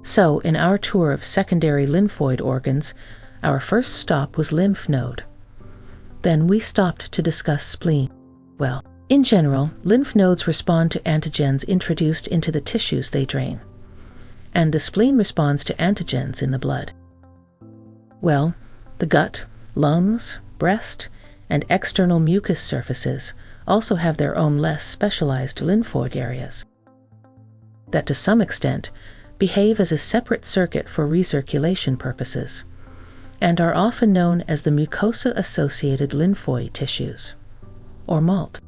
So, in our tour of secondary lymphoid organs, our first stop was lymph node. Then we stopped to discuss spleen. Well, in general, lymph nodes respond to antigens introduced into the tissues they drain, and the spleen responds to antigens in the blood. Well, the gut, lungs, breast, and external mucous surfaces also have their own less specialized lymphoid areas that to some extent behave as a separate circuit for recirculation purposes, and are often known as the mucosa-associated lymphoid tissues, or MALT.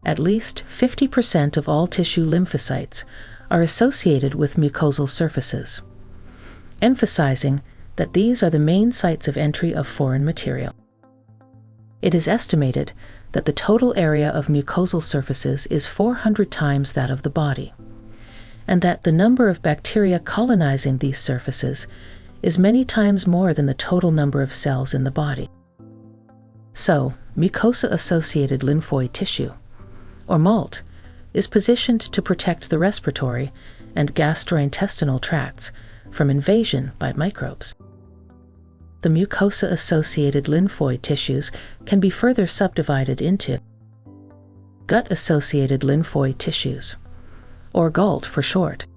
At least 50% of all tissue lymphocytes are associated with mucosal surfaces, emphasizing that these are the main sites of entry of foreign material. It is estimated that the total area of mucosal surfaces is 400 times that of the body, and that the number of bacteria colonizing these surfaces is many times more than the total number of cells in the body. So, mucosa-associated lymphoid tissue, or MALT, is positioned to protect the respiratory and gastrointestinal tracts from invasion by microbes. The mucosa-associated lymphoid tissues can be further subdivided into gut-associated lymphoid tissues, or GALT for short,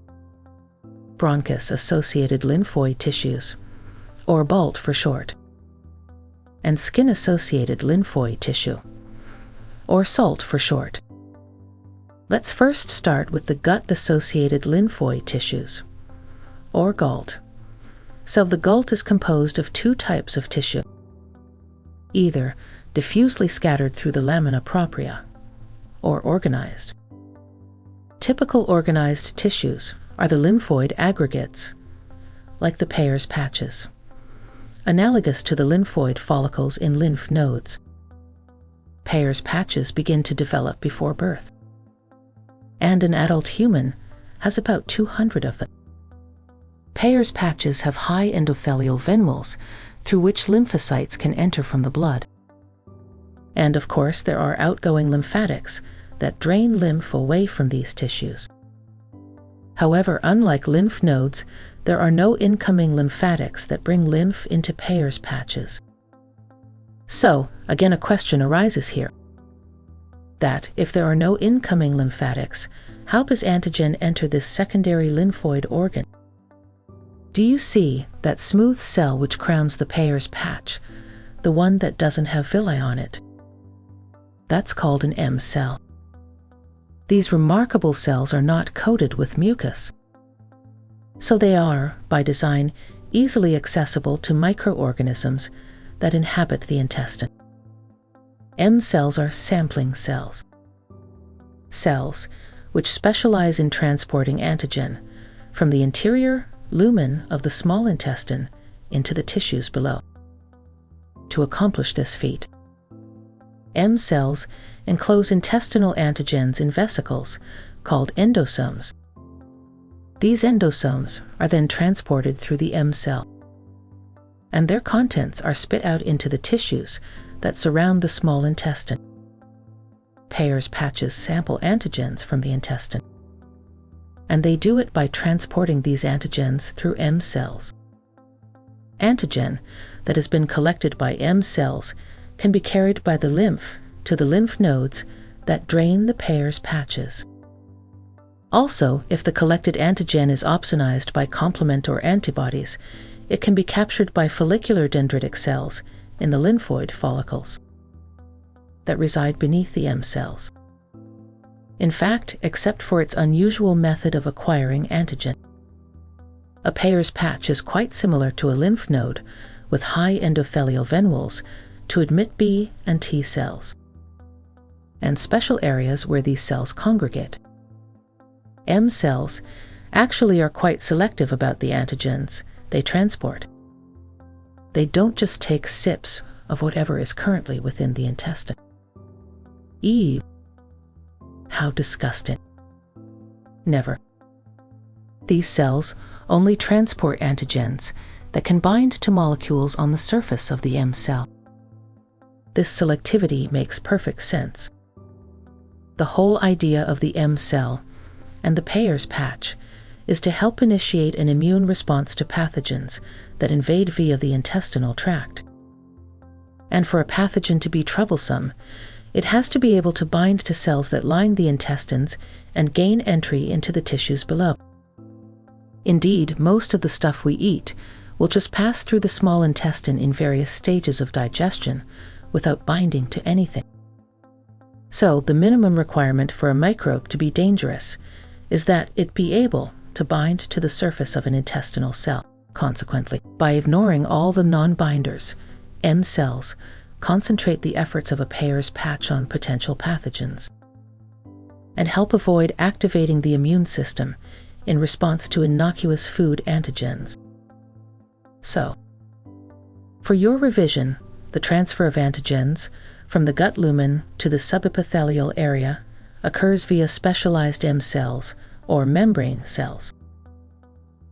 bronchus-associated lymphoid tissues, or BALT for short, and skin-associated lymphoid tissue, or SALT for short. Let's first start with the gut-associated lymphoid tissues, or GALT. So the GALT is composed of two types of tissue, either diffusely scattered through the lamina propria, or organized. Typical organized tissues are the lymphoid aggregates, like the Peyer's patches, analogous to the lymphoid follicles in lymph nodes. Peyer's patches begin to develop before birth, and an adult human has about 200 of them. Peyer's patches have high endothelial venules through which lymphocytes can enter from the blood. And of course, there are outgoing lymphatics that drain lymph away from these tissues. However, unlike lymph nodes, there are no incoming lymphatics that bring lymph into Peyer's patches. So, again, a question arises here. That if there are no incoming lymphatics, how does antigen enter this secondary lymphoid organ? Do you see that smooth cell which crowns the Peyer's patch, the one that doesn't have villi on it? That's called an M cell. These remarkable cells are not coated with mucus, so they are, by design, easily accessible to microorganisms that inhabit the intestine. M cells are sampling cells, cells which specialize in transporting antigen from the interior lumen of the small intestine into the tissues below. To accomplish this feat, M cells enclose intestinal antigens in vesicles called endosomes. These endosomes are then transported through the M cell, and their contents are spit out into the tissues that surround the small intestine. Peyer's patches sample antigens from the intestine, and they do it by transporting these antigens through M cells. Antigen that has been collected by M cells can be carried by the lymph to the lymph nodes that drain the Peyer's patches. Also, if the collected antigen is opsonized by complement or antibodies, it can be captured by follicular dendritic cells in the lymphoid follicles that reside beneath the M cells. In fact, except for its unusual method of acquiring antigen, a Peyer's patch is quite similar to a lymph node with high endothelial venules to admit B and T cells, and special areas where these cells congregate. M cells actually are quite selective about the antigens they transport. They don't just take sips of whatever is currently within the intestine. Ew. How disgusting. Never. These cells only transport antigens that can bind to molecules on the surface of the M cell. This selectivity makes perfect sense. The whole idea of the M cell and the Peyer's patch is to help initiate an immune response to pathogens that invade via the intestinal tract. And for a pathogen to be troublesome, it has to be able to bind to cells that line the intestines and gain entry into the tissues below. Indeed, most of the stuff we eat will just pass through the small intestine in various stages of digestion without binding to anything. So, the minimum requirement for a microbe to be dangerous is that it be able to bind to the surface of an intestinal cell. Consequently, by ignoring all the non-binders, M cells concentrate the efforts of a Peyer's patch on potential pathogens and help avoid activating the immune system in response to innocuous food antigens. So, for your revision, the transfer of antigens from the gut lumen to the subepithelial area occurs via specialized M cells or membrane cells,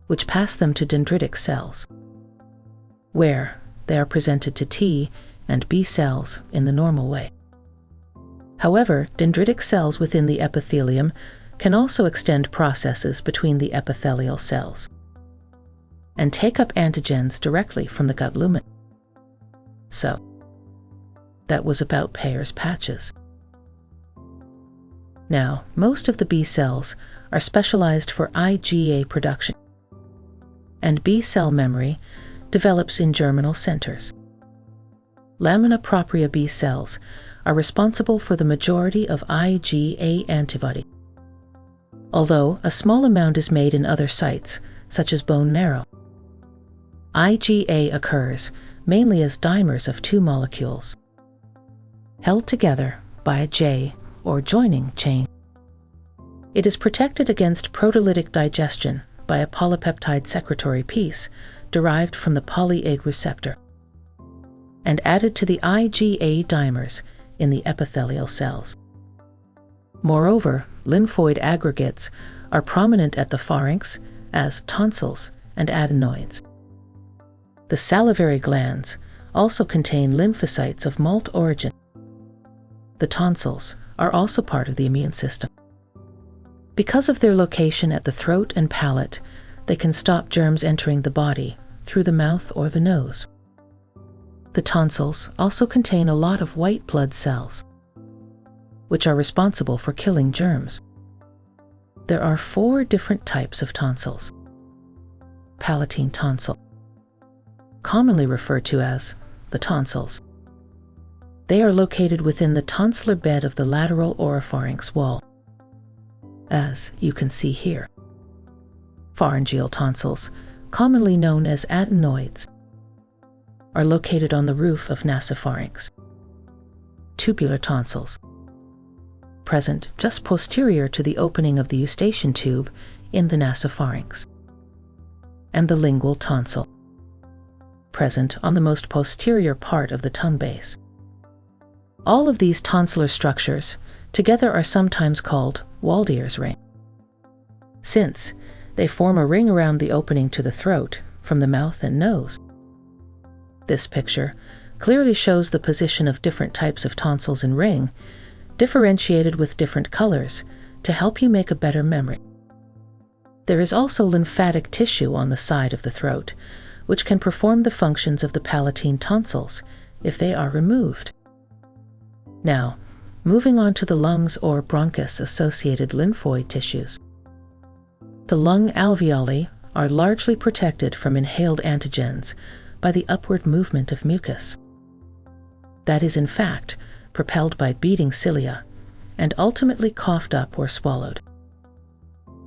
which pass them to dendritic cells, where they are presented to T and B cells in the normal way. However, dendritic cells within the epithelium can also extend processes between the epithelial cells and take up antigens directly from the gut lumen. So, that was about Peyer's patches. Now, most of the B cells are specialized for IgA production, and B cell memory develops in germinal centers. Lamina propria B cells are responsible for the majority of IgA antibody, although a small amount is made in other sites, such as bone marrow. IgA occurs mainly as dimers of two molecules, held together by a J or joining chain. It is protected against proteolytic digestion by a polypeptide secretory piece derived from the poly-A receptor and added to the IgA dimers in the epithelial cells. Moreover, lymphoid aggregates are prominent at the pharynx as tonsils and adenoids. The salivary glands also contain lymphocytes of MALT origin. The tonsils are also part of the immune system. Because of their location at the throat and palate, they can stop germs entering the body through the mouth or the nose. The tonsils also contain a lot of white blood cells, which are responsible for killing germs. There are 4 different types of tonsils. Palatine tonsil, commonly referred to as the tonsils. They are located within the tonsillar bed of the lateral oropharynx wall, as you can see here. Pharyngeal tonsils, commonly known as adenoids, are located on the roof of nasopharynx. Tubular tonsils, present just posterior to the opening of the eustachian tube in the nasopharynx. And the lingual tonsil, present on the most posterior part of the tongue base. All of these tonsillar structures together are sometimes called Waldeyer's ring, since they form a ring around the opening to the throat from the mouth and nose. This picture clearly shows the position of different types of tonsils in ring, differentiated with different colors to help you make a better memory. There is also lymphatic tissue on the side of the throat, which can perform the functions of the palatine tonsils if they are removed. Now, moving on to the lungs or bronchus-associated lymphoid tissues. The lung alveoli are largely protected from inhaled antigens by the upward movement of mucus. That is, in fact, propelled by beating cilia and ultimately coughed up or swallowed.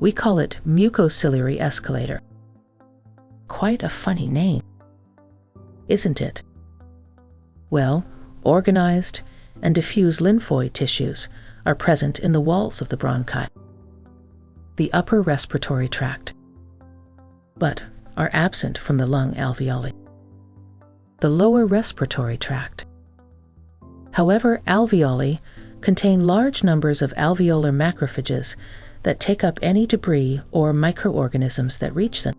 We call it mucociliary escalator. Quite a funny name, isn't it? Well, organized and diffuse lymphoid tissues are present in the walls of the bronchi, the upper respiratory tract, but are absent from the lung alveoli, the lower respiratory tract. However, alveoli contain large numbers of alveolar macrophages that take up any debris or microorganisms that reach them.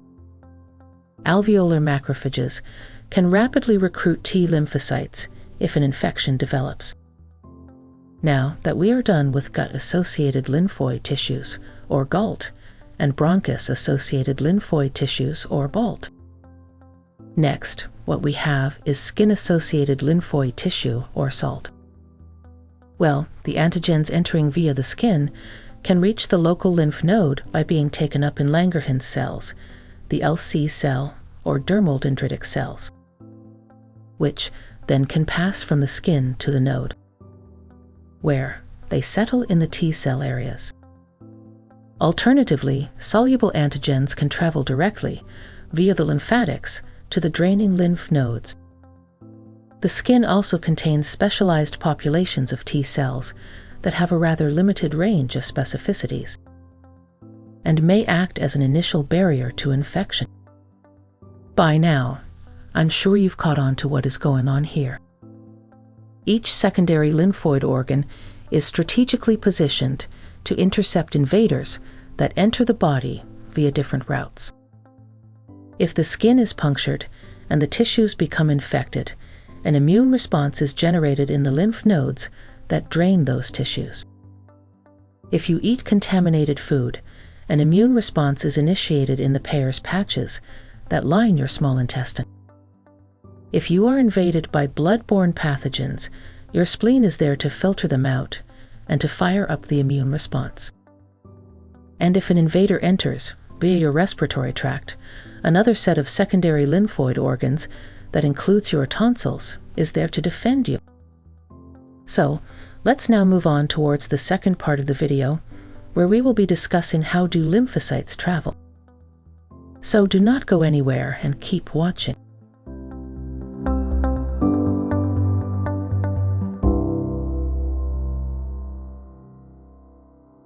Alveolar macrophages can rapidly recruit T lymphocytes if an infection develops. Now that we are done with gut-associated lymphoid tissues, or GALT, and bronchus-associated lymphoid tissues, or MALT. Next, what we have is skin-associated lymphoid tissue, or SALT. Well, the antigens entering via the skin can reach the local lymph node by being taken up in Langerhans cells, the LC cell, or dermal dendritic cells, which then can pass from the skin to the node, where they settle in the T cell areas. Alternatively, soluble antigens can travel directly via the lymphatics to the draining lymph nodes. The skin also contains specialized populations of T cells that have a rather limited range of specificities and may act as an initial barrier to infection. By now, I'm sure you've caught on to what is going on here. Each secondary lymphoid organ is strategically positioned to intercept invaders that enter the body via different routes. If the skin is punctured and the tissues become infected, an immune response is generated in the lymph nodes that drain those tissues. If you eat contaminated food, an immune response is initiated in the Peyer's patches that line your small intestine. If you are invaded by blood-borne pathogens, your spleen is there to filter them out and to fire up the immune response. And if an invader enters via your respiratory tract, another set of secondary lymphoid organs that includes your tonsils is there to defend you. So, let's now move on towards the second part of the video, where we will be discussing how do lymphocytes travel. So do not go anywhere and keep watching.